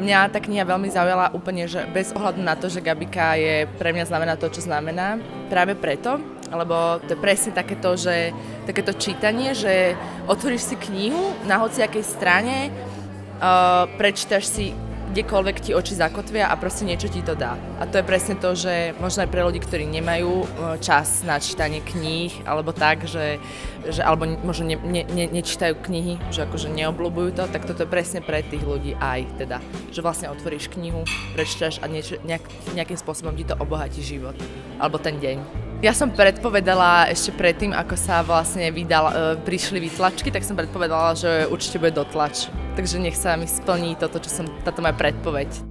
Mňa tá kniha veľmi zaujala úplne, že bez ohľadu na to, že Gabika je pre mňa znamená to, čo znamená. Práve preto, lebo to je presne takéto čítanie, že otvoríš si knihu na hociakej strane, prečítaš si kdekoľvek ti oči zakotvia a proste niečo ti to dá. A to je presne to, že možno aj pre ľudí, ktorí nemajú čas na čítanie kníh, alebo tak, že alebo možno nečítajú knihy, že akože neobľúbujú to, tak toto je presne pre tých ľudí aj teda. Že vlastne otvoríš knihu, prečítaš a nejakým spôsobom ti to obohatí život. Alebo ten deň. Ja som predpovedala ešte predtým, ako sa vlastne prišli výtlačky, tak som predpovedala, že určite bude dotlač. Takže nech sa mi splní táto moja predpoveď.